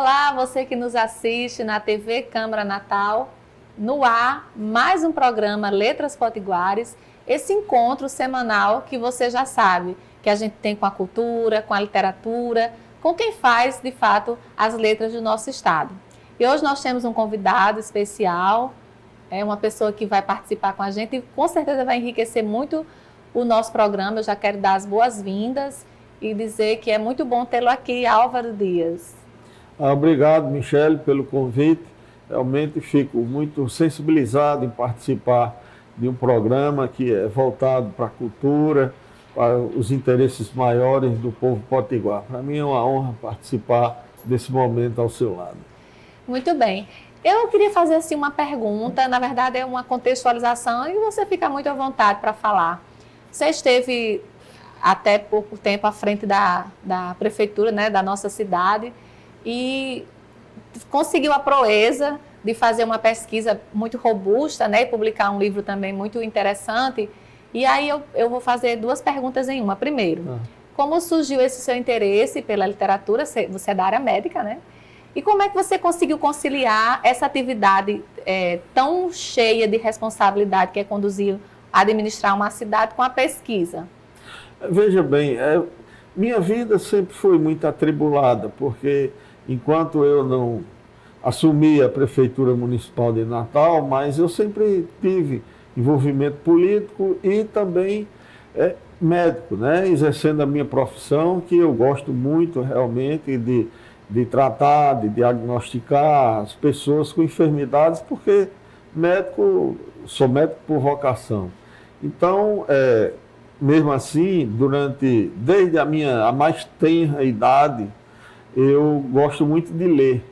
Olá, você que nos assiste na TV Câmara Natal, no ar, mais um programa Letras Potiguares, esse encontro semanal que você já sabe, que a gente tem com a cultura, com a literatura, com quem faz, de fato, as letras do nosso estado. E hoje nós temos um convidado especial, uma pessoa que vai participar com a gente e com certeza vai enriquecer muito o nosso programa. Eu já quero dar as boas-vindas e dizer que é muito bom tê-lo aqui, Álvaro Dias. Obrigado, Michele, pelo convite. Realmente fico muito sensibilizado em participar de um programa que é voltado para a cultura, para os interesses maiores do povo potiguar. Para mim é uma honra participar desse momento ao seu lado. Muito bem. Eu queria fazer assim, uma pergunta, na verdade é uma contextualização e você fica muito à vontade para falar. Você esteve até pouco tempo à frente da prefeitura, né, da nossa cidade, e conseguiu a proeza de fazer uma pesquisa muito robusta, né, e publicar um livro também muito interessante. E aí eu vou fazer duas perguntas em uma. Primeiro, como surgiu esse seu interesse pela literatura? Você é da área médica, né? E como é que você conseguiu conciliar essa atividade tão cheia de responsabilidade que é conduzir, administrar uma cidade com a pesquisa? Veja bem, minha vida sempre foi muito atribulada, porque enquanto eu não assumi a Prefeitura Municipal de Natal, mas eu sempre tive envolvimento político e também médico, né? Exercendo a minha profissão, que eu gosto muito realmente de tratar, de diagnosticar as pessoas com enfermidades, porque sou médico por vocação. Então, mesmo assim, desde a mais tenra idade, eu gosto muito de ler.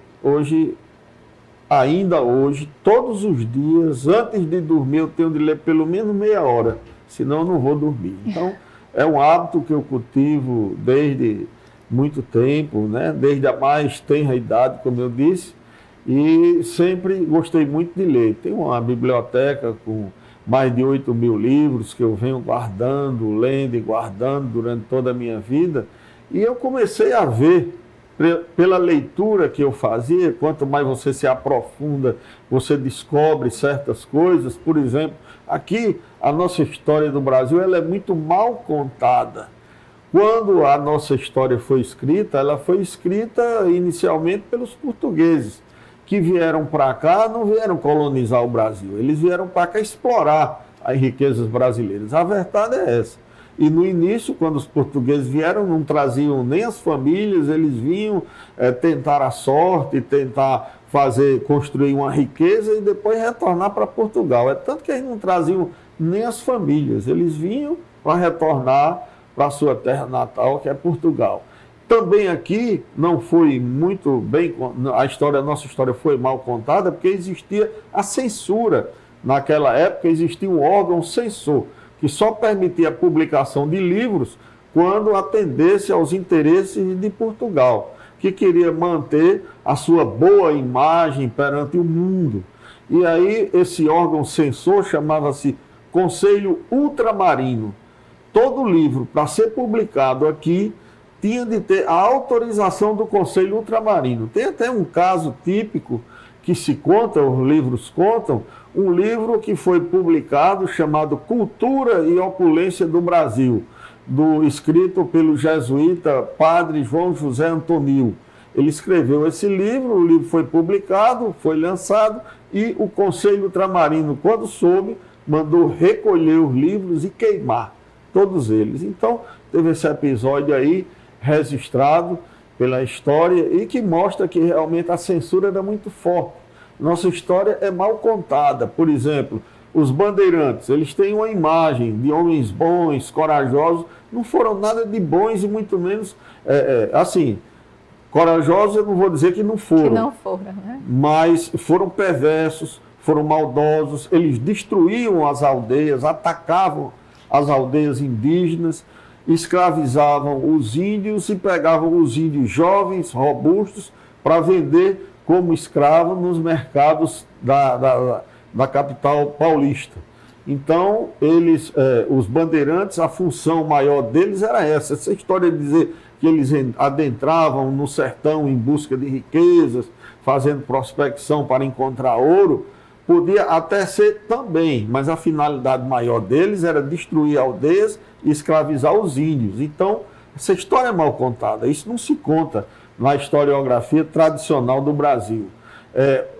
Ainda hoje, todos os dias, antes de dormir, eu tenho de ler pelo menos meia hora, senão eu não vou dormir. Então, é um hábito que eu cultivo desde muito tempo, né? Desde a mais tenra idade, como eu disse, e sempre gostei muito de ler. Tenho uma biblioteca com mais de 8.000 livros que eu venho guardando, lendo e guardando durante toda a minha vida, e eu comecei a ver, pela leitura que eu fazia, quanto mais você se aprofunda, você descobre certas coisas. Por exemplo, aqui a nossa história do Brasil ela é muito mal contada. Quando a nossa história foi escrita, ela foi escrita inicialmente pelos portugueses, que vieram para cá, não vieram colonizar o Brasil, eles vieram para cá explorar as riquezas brasileiras. A verdade é essa. E no início, quando os portugueses vieram, não traziam nem as famílias, eles vinham tentar a sorte, tentar construir uma riqueza e depois retornar para Portugal. É tanto que eles não traziam nem as famílias, eles vinham para retornar para a sua terra natal, que é Portugal. Também aqui não foi muito bem, a nossa história foi mal contada, porque existia a censura. Naquela época existia um órgão censor, que só permitia a publicação de livros quando atendesse aos interesses de Portugal, que queria manter a sua boa imagem perante o mundo. E aí esse órgão censor chamava-se Conselho Ultramarino. Todo livro, para ser publicado aqui, tinha de ter a autorização do Conselho Ultramarino. Tem até um caso típico que se conta, os livros contam, um livro que foi publicado chamado Cultura e Opulência do Brasil, escrito pelo jesuíta padre João José Antonil. Ele escreveu esse livro, o livro foi publicado, foi lançado, e o Conselho Ultramarino, quando soube, mandou recolher os livros e queimar todos eles. Então, teve esse episódio aí registrado pela história e que mostra que realmente a censura era muito forte. Nossa história é mal contada. Por exemplo, os bandeirantes, eles têm uma imagem de homens bons, corajosos, não foram nada de bons e muito menos, corajosos eu não vou dizer que não foram. Que não foram, né? Mas foram perversos, foram maldosos, eles destruíam as aldeias, atacavam as aldeias indígenas, escravizavam os índios e pegavam os índios jovens, robustos, para vender como escravo nos mercados da capital paulista. Então, os bandeirantes, a função maior deles era essa. Essa história de dizer que eles adentravam no sertão em busca de riquezas, fazendo prospecção para encontrar ouro, podia até ser também, mas a finalidade maior deles era destruir aldeias e escravizar os índios. Então, essa história é mal contada. Isso não se conta na historiografia tradicional do Brasil.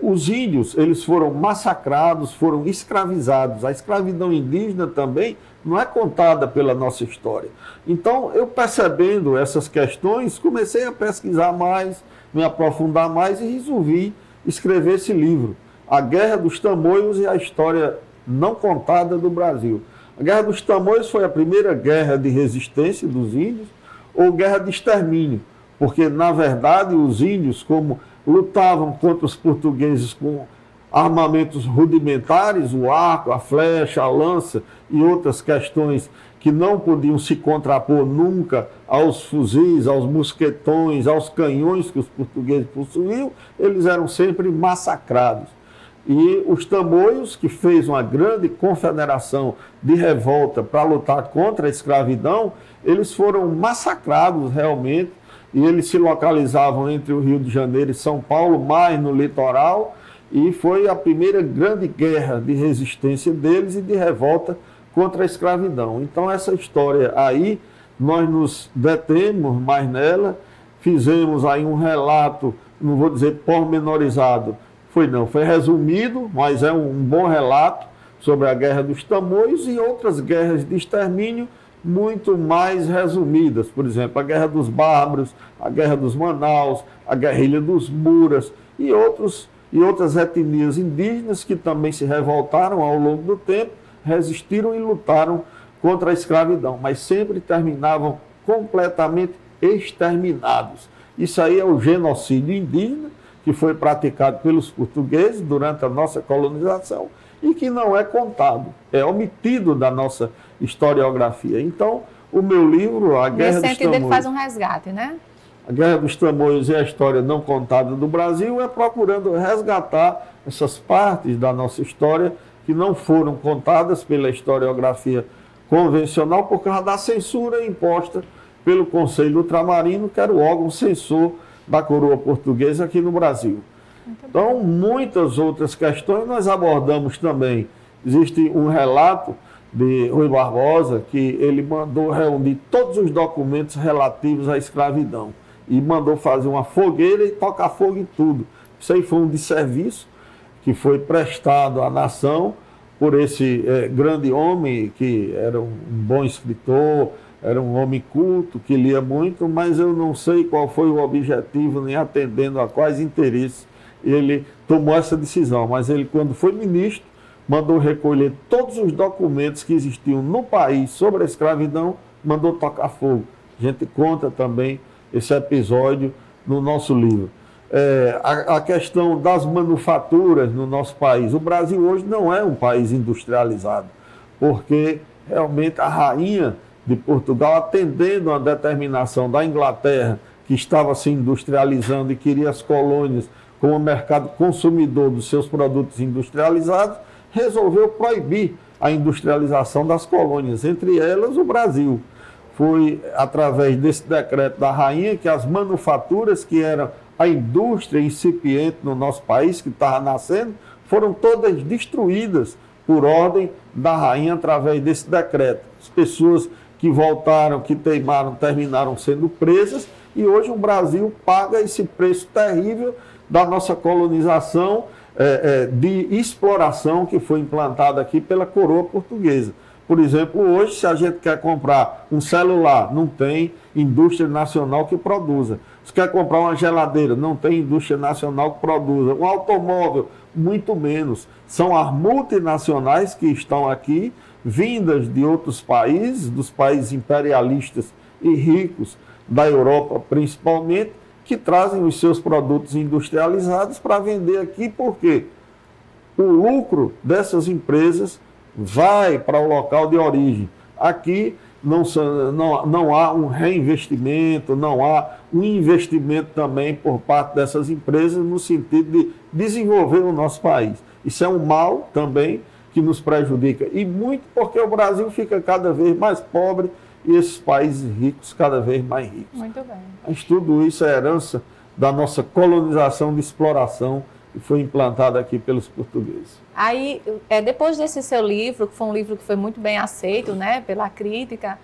Os índios, eles foram massacrados, foram escravizados. A escravidão indígena também não é contada pela nossa história. Então, eu percebendo essas questões, comecei a pesquisar mais, me aprofundar mais e resolvi escrever esse livro, A Guerra dos Tamoios e a História Não Contada do Brasil. A Guerra dos Tamoios foi a primeira guerra de resistência dos índios ou guerra de extermínio, porque, na verdade, os índios, como lutavam contra os portugueses com armamentos rudimentares, o arco, a flecha, a lança e outras questões que não podiam se contrapor nunca aos fuzis, aos mosquetões, aos canhões que os portugueses possuíam, eles eram sempre massacrados. E os tamoios, que fez uma grande confederação de revolta para lutar contra a escravidão, eles foram massacrados realmente, e eles se localizavam entre o Rio de Janeiro e São Paulo, mais no litoral, e foi a primeira grande guerra de resistência deles e de revolta contra a escravidão. Então, essa história aí, nós nos detemos mais nela, fizemos aí um relato, não vou dizer pormenorizado, foi resumido, mas é um bom relato sobre a Guerra dos Tamoios e outras guerras de extermínio muito mais resumidas. Por exemplo, a Guerra dos Bárbaros, a Guerra dos Manaus, a Guerrilha dos Muras e outras etnias indígenas que também se revoltaram ao longo do tempo, resistiram e lutaram contra a escravidão, mas sempre terminavam completamente exterminados. Isso aí é o genocídio indígena, que foi praticado pelos portugueses durante a nossa colonização e que não é contado, é omitido da nossa historiografia. Então, o meu livro, A Guerra dos Tamoios... ele faz um resgate, né? A Guerra dos Tamoios e a História Não Contada do Brasil é procurando resgatar essas partes da nossa história que não foram contadas pela historiografia convencional por causa da censura imposta pelo Conselho Ultramarino, que era o órgão censor da coroa portuguesa aqui no Brasil. Então, muitas outras questões nós abordamos também. Existe um relato de Rui Barbosa que ele mandou reunir todos os documentos relativos à escravidão e mandou fazer uma fogueira e tocar fogo em tudo. Isso aí foi um desserviço que foi prestado à nação por esse grande homem que era um bom escritor, era um homem culto, que lia muito, mas eu não sei qual foi o objetivo, nem atendendo a quais interesses ele tomou essa decisão. Mas ele, quando foi ministro, mandou recolher todos os documentos que existiam no país sobre a escravidão, mandou tocar fogo. A gente conta também esse episódio no nosso livro. A questão das manufaturas no nosso país. O Brasil hoje não é um país industrializado, porque realmente a rainha de Portugal, atendendo a determinação da Inglaterra, que estava se industrializando e queria as colônias como mercado consumidor dos seus produtos industrializados, resolveu proibir a industrialização das colônias, entre elas o Brasil. Foi através desse decreto da rainha que as manufaturas, que eram a indústria incipiente no nosso país, que estava nascendo, foram todas destruídas por ordem da rainha através desse decreto. As pessoas que voltaram, que teimaram, terminaram sendo presas, e hoje o Brasil paga esse preço terrível da nossa colonização, de exploração que foi implantada aqui pela coroa portuguesa. Por exemplo, hoje, se a gente quer comprar um celular, não tem indústria nacional que produza. Se quer comprar uma geladeira, não tem indústria nacional que produza. Um automóvel, muito menos. São as multinacionais que estão aqui, vindas de outros países, dos países imperialistas e ricos, da Europa principalmente, que trazem os seus produtos industrializados para vender aqui, porque o lucro dessas empresas vai para o local de origem. Aqui não há um reinvestimento, não há um investimento também por parte dessas empresas no sentido de desenvolver o nosso país. Isso é um mal também que nos prejudica. E muito porque o Brasil fica cada vez mais pobre e esses países ricos cada vez mais ricos. Muito bem. Mas tudo isso é herança da nossa colonização de exploração que foi implantada aqui pelos portugueses. Aí, depois desse seu livro, que foi um livro que foi muito bem aceito, né, pela crítica,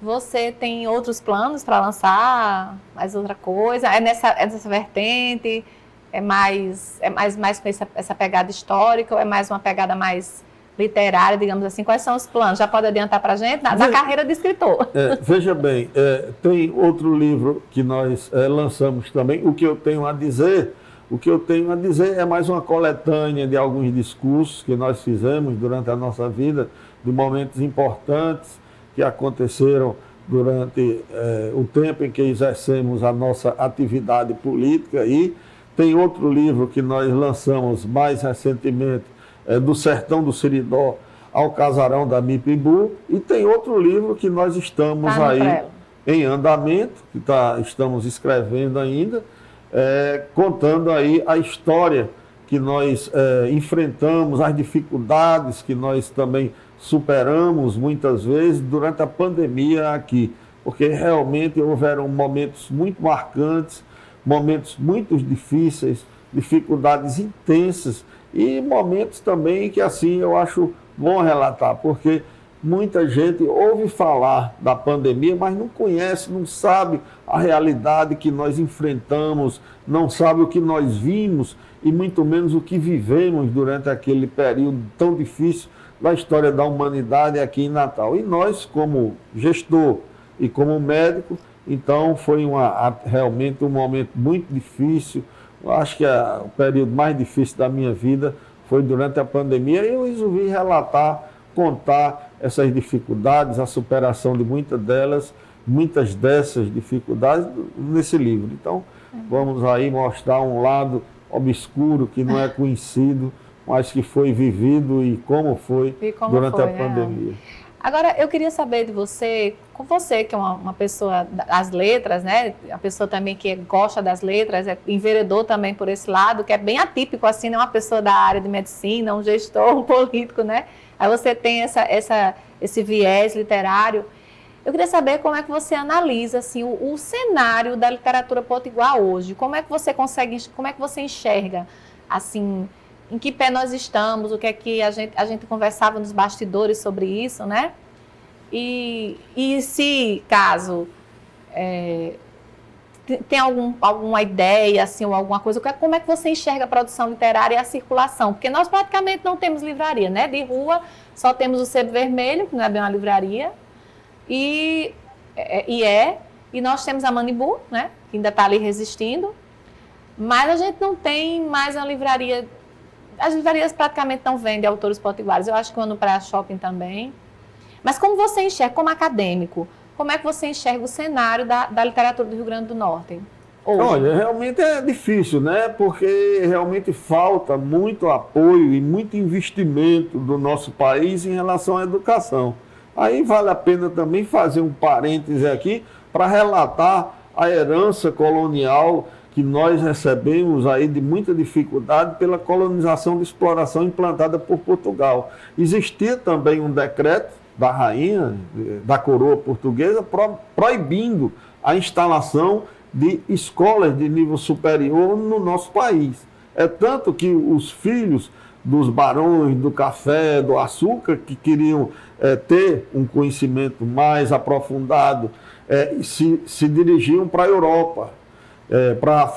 você tem outros planos para lançar? Mais outra coisa? É nessa vertente? É mais com essa pegada histórica ou é mais uma pegada mais literária, digamos assim? Quais são os planos? Já pode adiantar para a gente? Da carreira de escritor. Veja bem, tem outro livro que nós lançamos também, O Que Eu Tenho a Dizer. O que eu tenho a dizer é mais uma coletânea de alguns discursos que nós fizemos durante a nossa vida, de momentos importantes que aconteceram durante o tempo em que exercemos a nossa atividade política. E tem outro livro que nós lançamos mais recentemente, Do Sertão do Seridó ao Casarão da Mipibu, e tem outro livro que nós estamos aí em andamento, que estamos escrevendo ainda, contando aí a história que nós enfrentamos, as dificuldades que nós também superamos muitas vezes durante a pandemia aqui, porque realmente houveram momentos muito marcantes, momentos muito difíceis, dificuldades intensas e momentos também que assim eu acho bom relatar, porque muita gente ouve falar da pandemia, mas não conhece, não sabe a realidade que nós enfrentamos, não sabe o que nós vimos e muito menos o que vivemos durante aquele período tão difícil da história da humanidade aqui em Natal. E nós, como gestor e como médico, então foi realmente um momento muito difícil. Eu acho que o período mais difícil da minha vida foi durante a pandemia e eu resolvi relatar, contar essas dificuldades, a superação de muitas dessas dificuldades nesse livro. Então, vamos aí mostrar um lado obscuro que não é conhecido, mas que foi vivido e como foi durante a pandemia. Agora, eu queria saber de você, com você que é uma pessoa das letras, né? A pessoa também que gosta das letras, enveredou também por esse lado, que é bem atípico, assim, né? Uma pessoa da área de medicina, um gestor, um político, né? Aí você tem esse viés literário. Eu queria saber como é que você analisa assim, o cenário da literatura potiguar hoje. Como é que você enxerga, assim, em que pé nós estamos, o que é que a gente conversava nos bastidores sobre isso, né? E se, caso, tem alguma ideia, assim, ou alguma coisa, como é que você enxerga a produção literária e a circulação? Porque nós praticamente não temos livraria, né? De rua, só temos o Sebo Vermelho, que não é bem uma livraria, e nós temos a Manibu, né? Que ainda está ali resistindo, mas a gente não tem mais uma livraria. As livrarias praticamente não vendem autores potiguares. Eu acho que o Ano Praia Shopping também. Mas como você enxerga, como acadêmico, como é que você enxerga o cenário da literatura do Rio Grande do Norte hoje? Olha, realmente é difícil, né? Porque realmente falta muito apoio e muito investimento do nosso país em relação à educação. Aí vale a pena também fazer um parêntese aqui para relatar a herança colonial que nós recebemos aí de muita dificuldade pela colonização de exploração implantada por Portugal. Existia também um decreto da rainha, da coroa portuguesa, proibindo a instalação de escolas de nível superior no nosso país. É tanto que os filhos dos barões do café, do açúcar, que queriam ter um conhecimento mais aprofundado, se dirigiam para a Europa, para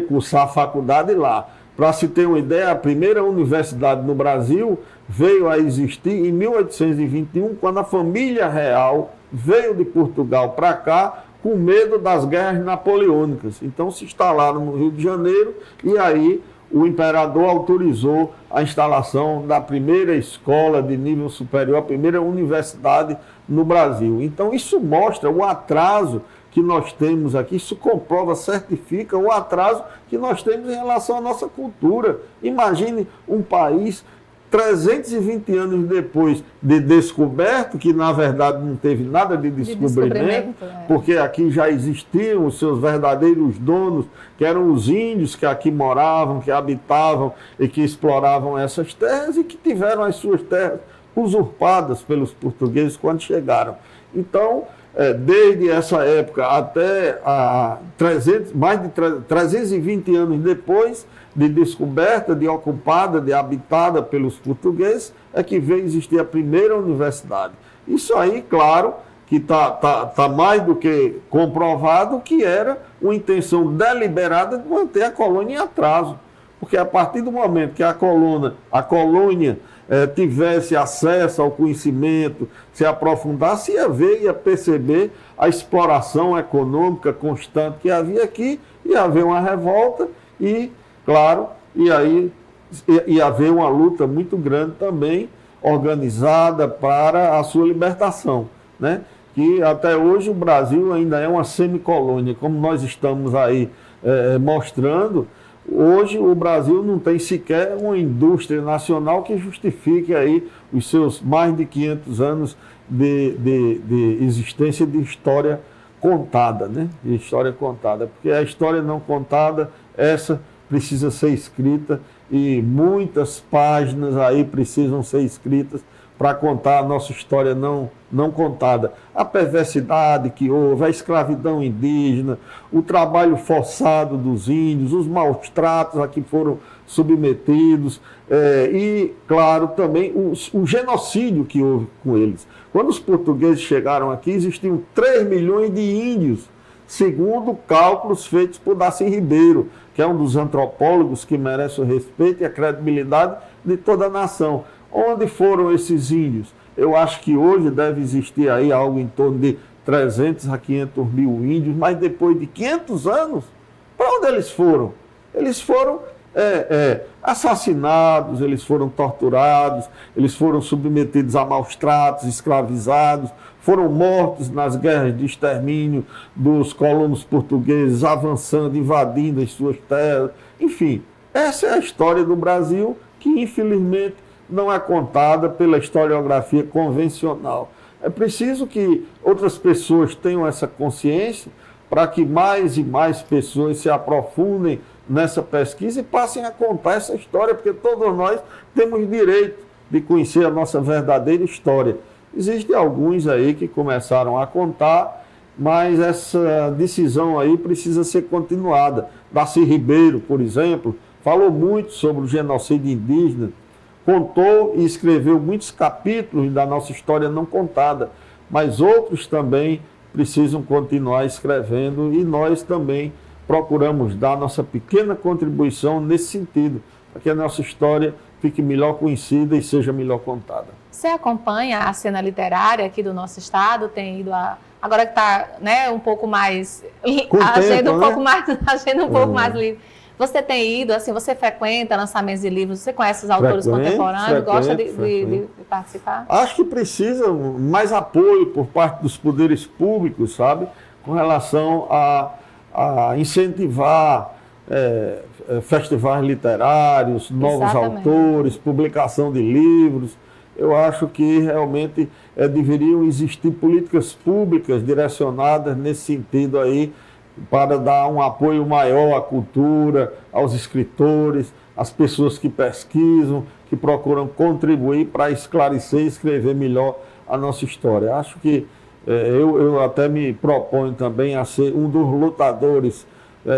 cursar a faculdade lá. Para se ter uma ideia, a primeira universidade no Brasil veio a existir em 1821, quando a família real veio de Portugal para cá com medo das guerras napoleônicas. Então se instalaram no Rio de Janeiro e aí o imperador autorizou a instalação da primeira escola de nível superior, a primeira universidade no Brasil. Então isso mostra o atraso que nós temos aqui, isso comprova, certifica o atraso que nós temos em relação à nossa cultura. Imagine um país 320 anos depois de descoberto, que na verdade não teve nada de descobrimento, porque aqui já existiam os seus verdadeiros donos, que eram os índios que aqui moravam, que habitavam e que exploravam essas terras e que tiveram as suas terras usurpadas pelos portugueses quando chegaram. Então, desde essa época até mais de 320 anos depois de descoberta, de ocupada, de habitada pelos portugueses, é que veio existir a primeira universidade. Isso aí, claro, que tá mais do que comprovado que era uma intenção deliberada de manter a colônia em atraso. Porque a partir do momento que a colônia tivesse acesso ao conhecimento, se aprofundasse, ia ver, ia perceber a exploração econômica constante que havia aqui, ia haver uma revolta e, claro, ia haver uma luta muito grande também, organizada para a sua libertação, né? Que até hoje o Brasil ainda é uma semicolônia, como nós estamos aí mostrando. Hoje o Brasil não tem sequer uma indústria nacional que justifique aí os seus mais de 500 anos de existência de história contada, né? De história contada, porque a história não contada, essa precisa ser escrita e muitas páginas aí precisam ser escritas para contar a nossa história não contada. A perversidade que houve, a escravidão indígena, o trabalho forçado dos índios, os maus tratos a que foram submetidos e, claro, também o genocídio que houve com eles. Quando os portugueses chegaram aqui, existiam 3 milhões de índios, segundo cálculos feitos por Darcy Ribeiro, que é um dos antropólogos que merece o respeito e a credibilidade de toda a nação. Onde foram esses índios? Eu acho que hoje deve existir aí algo em torno de 300 a 500 mil índios, mas depois de 500 anos, para onde eles foram? Eles foram assassinados, eles foram torturados, eles foram submetidos a maus tratos, escravizados, foram mortos nas guerras de extermínio dos colonos portugueses, avançando, invadindo as suas terras. Enfim, essa é a história do Brasil que, infelizmente, não é contada pela historiografia convencional. É preciso que outras pessoas tenham essa consciência para que mais e mais pessoas se aprofundem nessa pesquisa e passem a contar essa história, porque todos nós temos direito de conhecer a nossa verdadeira história. Existem alguns aí que começaram a contar, mas essa decisão aí precisa ser continuada. Darcy Ribeiro, por exemplo, falou muito sobre o genocídio indígena, contou e escreveu muitos capítulos da nossa história não contada, mas outros também precisam continuar escrevendo e nós também procuramos dar nossa pequena contribuição nesse sentido, para que a nossa história fique melhor conhecida e seja melhor contada. Você acompanha a cena literária aqui do nosso estado? Tem ido agora que está, né, um pouco mais agenda um pouco mais livre. Você tem ido, assim, você frequenta lançamentos de livros, você conhece os autores contemporâneos, gosta de participar? Acho que precisa mais apoio por parte dos poderes públicos, sabe? Com relação a incentivar festivais literários, novos autores, publicação de livros. Eu acho que realmente deveriam existir políticas públicas direcionadas nesse sentido aí, para dar um apoio maior à cultura, aos escritores, às pessoas que pesquisam, que procuram contribuir para esclarecer e escrever melhor a nossa história. Acho que eu até me proponho também a ser um dos lutadores,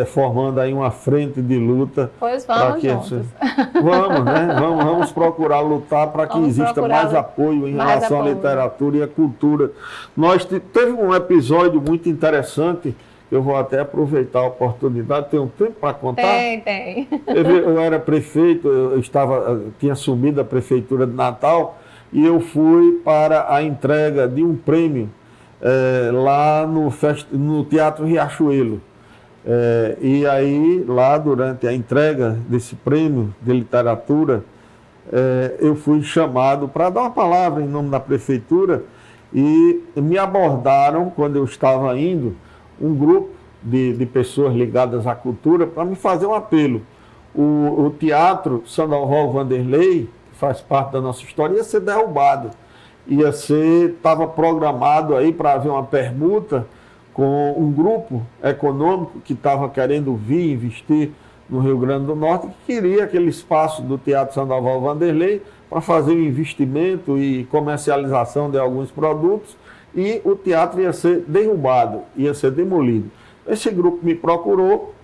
formando aí uma frente de luta. Pois vamos juntos. Vamos, né? Vamos procurar lutar para que exista mais apoio em relação à literatura e à cultura. Nós teve um episódio muito interessante. Eu vou até aproveitar a oportunidade. Tem um tempo para contar? Tem. Eu era prefeito, tinha assumido a prefeitura de Natal e eu fui para a entrega de um prêmio lá no Teatro Riachuelo. E aí, lá durante a entrega desse prêmio de literatura, eu fui chamado para dar uma palavra em nome da prefeitura e me abordaram, quando eu estava indo, um grupo de pessoas ligadas à cultura para me fazer um apelo. O Teatro Sandoval Vanderlei faz parte da nossa história, ia ser derrubado. Estava programado aí para haver uma permuta com um grupo econômico que estava querendo vir investir no Rio Grande do Norte, que queria aquele espaço do Teatro Sandoval Vanderlei para fazer o investimento e comercialização de alguns produtos, e o teatro ia ser derrubado, ia ser demolido. Esse grupo me procurou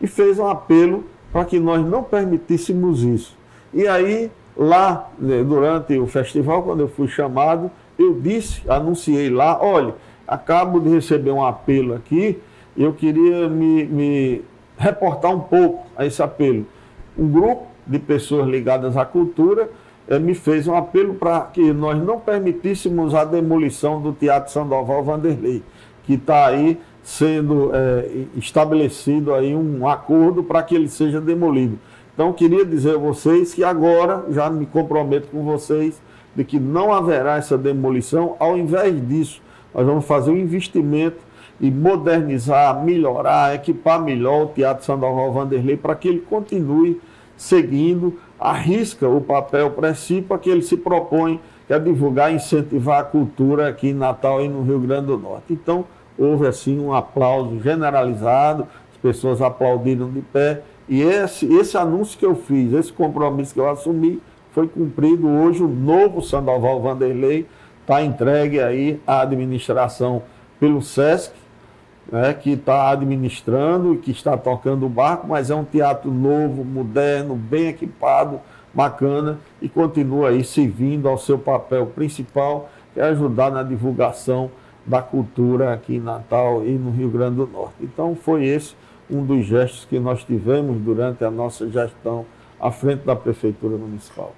e fez um apelo para que nós não permitíssemos isso. E aí, lá, durante o festival, quando eu fui chamado, eu anunciei lá, olha, acabo de receber um apelo aqui, eu queria me reportar um pouco a esse apelo. Um grupo de pessoas ligadas à cultura me fez um apelo para que nós não permitíssemos a demolição do Teatro Sandoval Vanderlei, que está aí sendo estabelecido aí um acordo para que ele seja demolido. Então, queria dizer a vocês que agora já me comprometo com vocês de que não haverá essa demolição. Ao invés disso, nós vamos fazer um investimento e modernizar, melhorar, equipar melhor o Teatro Sandoval Vanderlei para que ele continue seguindo à risca o papel preciso que ele se propõe, que é divulgar e incentivar a cultura aqui em Natal e no Rio Grande do Norte. Então, houve assim um aplauso generalizado, as pessoas aplaudiram de pé, e esse anúncio que eu fiz, esse compromisso que eu assumi, foi cumprido. Hoje o novo Sandoval Vanderlei está entregue aí à administração pelo SESC, né, que está administrando e que está tocando o barco, mas é um teatro novo, moderno, bem equipado, bacana, e continua aí servindo ao seu papel principal, que é ajudar na divulgação da cultura aqui em Natal e no Rio Grande do Norte. Então foi esse um dos gestos que nós tivemos durante a nossa gestão à frente da Prefeitura Municipal.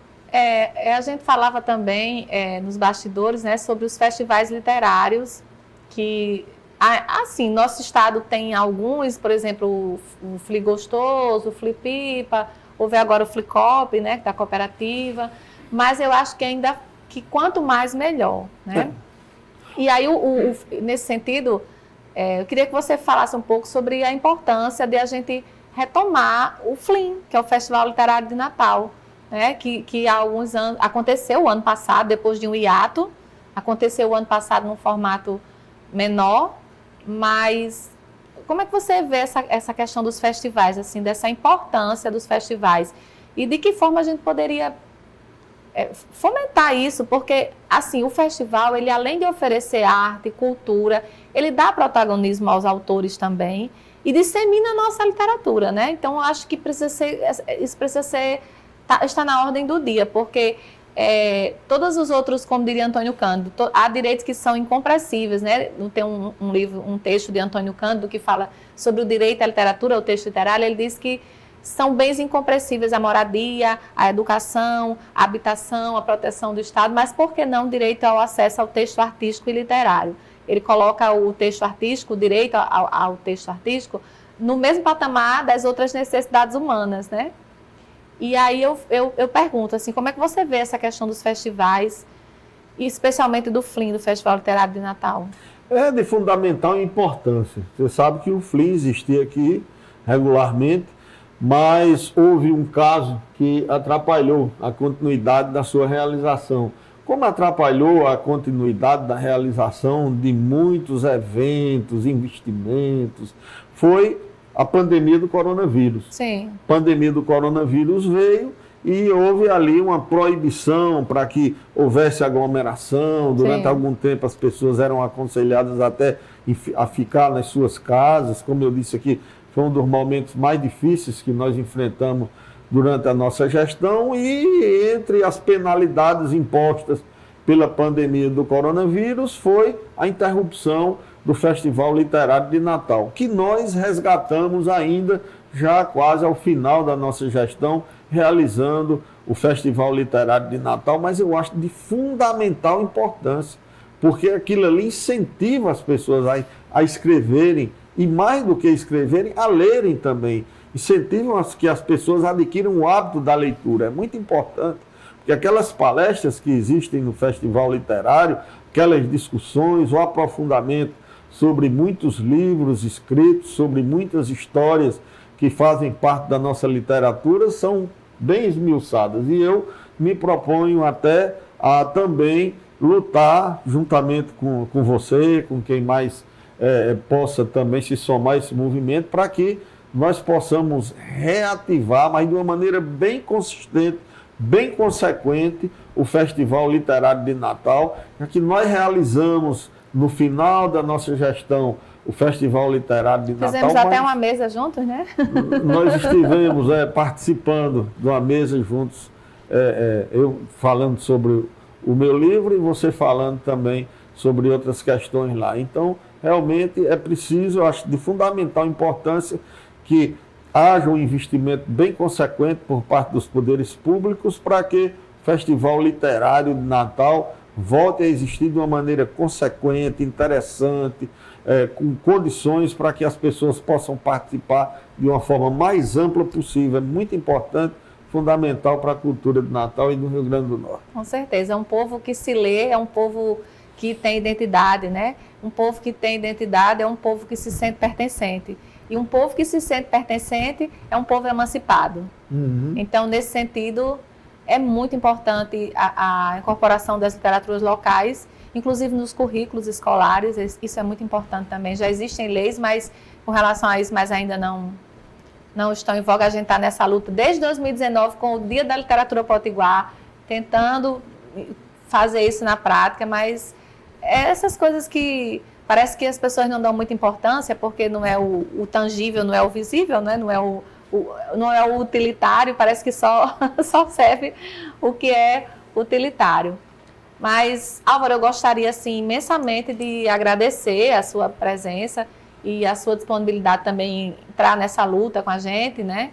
A gente falava também nos bastidores, né, sobre os festivais literários, que, assim, nosso estado tem alguns, por exemplo, o Fli Gostoso, o Fli Pipa, houve agora o Flicop, né, da cooperativa, mas eu acho que ainda que quanto mais, melhor, né? E aí, nesse sentido, eu queria que você falasse um pouco sobre a importância de a gente retomar o FLIM, que é o Festival Literário de Natal, né, que há alguns anos, aconteceu o ano passado, depois de um hiato, aconteceu o ano passado num formato menor, mas como é que você vê essa questão dos festivais, assim, dessa importância dos festivais, e de que forma a gente poderia fomentar isso? Porque, assim, o festival, ele além de oferecer arte, cultura, ele dá protagonismo aos autores também e dissemina a nossa literatura, né? Então, eu acho que isso precisa ser, está na ordem do dia, porque todos os outros, como diria Antônio Cândido, há direitos que são incompressíveis, né? Tem um texto de Antônio Cândido que fala sobre o direito à literatura, o texto literário. Ele diz que são bens incompressíveis a moradia, a educação, a habitação, a proteção do Estado, mas por que não o direito ao acesso ao texto artístico e literário? Ele coloca o texto artístico, o direito ao texto artístico, no mesmo patamar das outras necessidades humanas, né? E aí eu pergunto, assim, como é que você vê essa questão dos festivais, e especialmente do FLIM, do Festival Literário de Natal? É de fundamental importância. Você sabe que o FLIM existia aqui regularmente, mas houve um caso que atrapalhou a continuidade da sua realização. Como atrapalhou a continuidade da realização de muitos eventos, investimentos, foi a pandemia do coronavírus. Sim. A pandemia do coronavírus veio e houve ali uma proibição para que houvesse aglomeração. Durante Sim. algum tempo as pessoas eram aconselhadas até a ficar nas suas casas. Como eu disse aqui, foi um dos momentos mais difíceis que nós enfrentamos durante a nossa gestão, e entre as penalidades impostas pela pandemia do coronavírus foi a interrupção do Festival Literário de Natal, que nós resgatamos ainda já quase ao final da nossa gestão, realizando o Festival Literário de Natal, mas eu acho de fundamental importância, porque aquilo ali incentiva as pessoas a escreverem, e mais do que escreverem, a lerem também. Incentivam que as pessoas adquiram o hábito da leitura. É muito importante, porque aquelas palestras que existem no Festival Literário, aquelas discussões, o aprofundamento sobre muitos livros escritos, sobre muitas histórias que fazem parte da nossa literatura, são bem esmiuçadas. E eu me proponho até a também lutar juntamente com você, com quem mais possa também se somar a esse movimento, para que nós possamos reativar, mas de uma maneira bem consistente, bem consequente, o Festival Literário de Natal, que nós realizamos no final da nossa gestão o Festival Literário de Natal. Fizemos até uma mesa juntos, né? Nós estivemos participando de uma mesa juntos, eu falando sobre o meu livro e você falando também sobre outras questões lá. Então, realmente é preciso, eu acho de fundamental importância que haja um investimento bem consequente por parte dos poderes públicos para que o Festival Literário de Natal volte a existir de uma maneira consequente, interessante, com condições para que as pessoas possam participar de uma forma mais ampla possível. É muito importante, fundamental para a cultura do Natal e do Rio Grande do Norte. Com certeza, é um povo que se lê, é um povo que tem identidade, né? Um povo que tem identidade é um povo que se sente pertencente. E um povo que se sente pertencente é um povo emancipado. Uhum. Então, nesse sentido, é muito importante a incorporação das literaturas locais, inclusive nos currículos escolares. Isso é muito importante também. Já existem leis, mas com relação a isso, mas ainda não estão em voga. A gente está nessa luta desde 2019, com o Dia da Literatura Potiguar, tentando fazer isso na prática, mas essas coisas que parece que as pessoas não dão muita importância, porque não é o tangível, não é o visível, né? Não é o utilitário, parece que só serve o que é utilitário. Mas, Álvaro, eu gostaria assim, imensamente de agradecer a sua presença e a sua disponibilidade também em entrar nessa luta com a gente, né?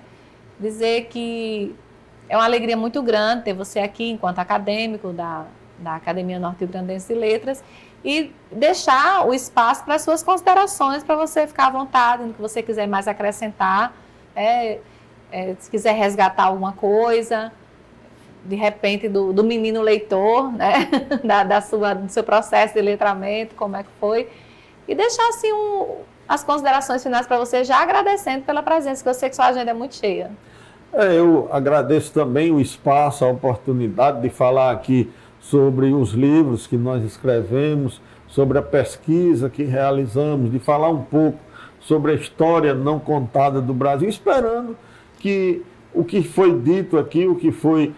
Dizer que é uma alegria muito grande ter você aqui enquanto acadêmico da Academia Norte-Grandense de Letras e deixar o espaço para as suas considerações, para você ficar à vontade no que você quiser mais acrescentar, se quiser resgatar alguma coisa, de repente do menino leitor, né? do seu processo de letramento, como é que foi, e deixar assim as considerações finais para você, já agradecendo pela presença, que eu sei que sua agenda é muito cheia. Eu agradeço também o espaço, a oportunidade de falar aqui sobre os livros que nós escrevemos, sobre a pesquisa que realizamos, de falar um pouco sobre a história não contada do Brasil, esperando que o que foi dito aqui, o que foi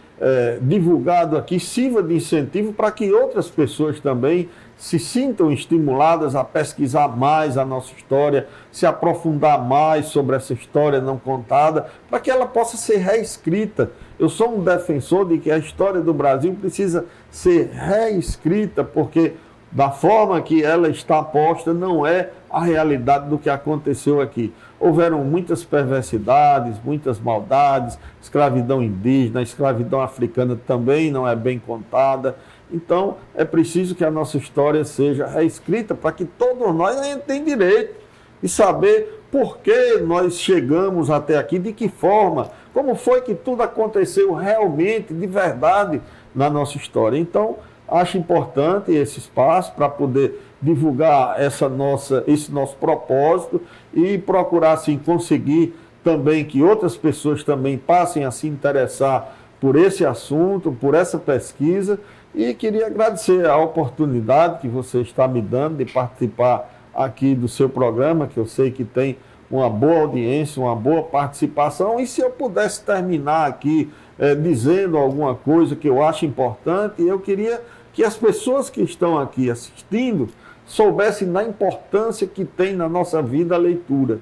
divulgado aqui, sirva de incentivo para que outras pessoas também se sintam estimuladas a pesquisar mais a nossa história, se aprofundar mais sobre essa história não contada, para que ela possa ser reescrita. Eu sou um defensor de que a história do Brasil precisa ser reescrita, porque da forma que ela está posta não é a realidade do que aconteceu aqui. Houveram muitas perversidades, muitas maldades, escravidão indígena, escravidão africana também não é bem contada. Então, é preciso que a nossa história seja reescrita para que todos nós tenhamos direito de saber por que nós chegamos até aqui, de que forma, como foi que tudo aconteceu realmente, de verdade, na nossa história. Então, acho importante esse espaço para poder divulgar esse nosso propósito e procurar, assim, conseguir também que outras pessoas também passem a se interessar por esse assunto, por essa pesquisa. E queria agradecer a oportunidade que você está me dando de participar aqui do seu programa, que eu sei que tem uma boa audiência, uma boa participação. E se eu pudesse terminar aqui dizendo alguma coisa que eu acho importante, eu queria que as pessoas que estão aqui assistindo soubessem da importância que tem na nossa vida a leitura.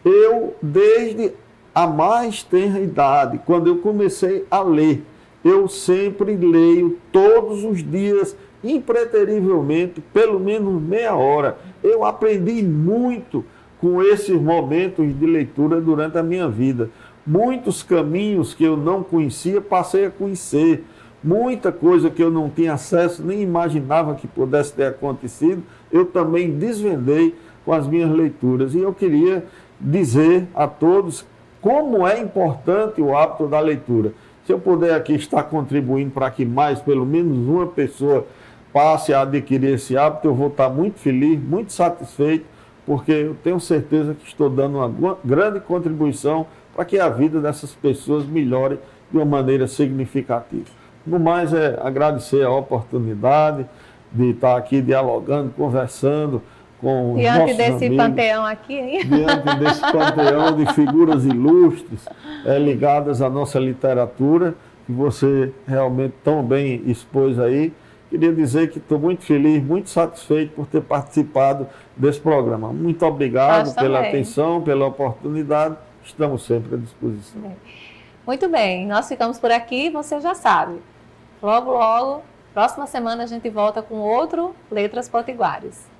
Eu, desde a mais tenra idade, quando eu comecei a ler, eu sempre leio todos os dias, impreterivelmente, pelo menos meia hora. Eu aprendi muito com esses momentos de leitura durante a minha vida. Muitos caminhos que eu não conhecia, passei a conhecer. Muita coisa que eu não tinha acesso, nem imaginava que pudesse ter acontecido, eu também desvendei com as minhas leituras. E eu queria dizer a todos como é importante o hábito da leitura. Se eu puder aqui estar contribuindo para que mais, pelo menos uma pessoa passe a adquirir esse hábito, eu vou estar muito feliz, muito satisfeito, porque eu tenho certeza que estou dando uma grande contribuição para que a vida dessas pessoas melhore de uma maneira significativa. No mais, é agradecer a oportunidade de estar aqui dialogando, conversando com os diante nossos desse amigos, panteão aqui, hein? diante desse panteão de figuras ilustres ligadas à nossa literatura, que você realmente tão bem expôs aí. Queria dizer que estou muito feliz, muito satisfeito por ter participado desse programa. Muito obrigado pela atenção, pela oportunidade. Estamos sempre à disposição. Muito bem, nós ficamos por aqui, você já sabe. Logo, logo, próxima semana a gente volta com outro Letras Potiguares.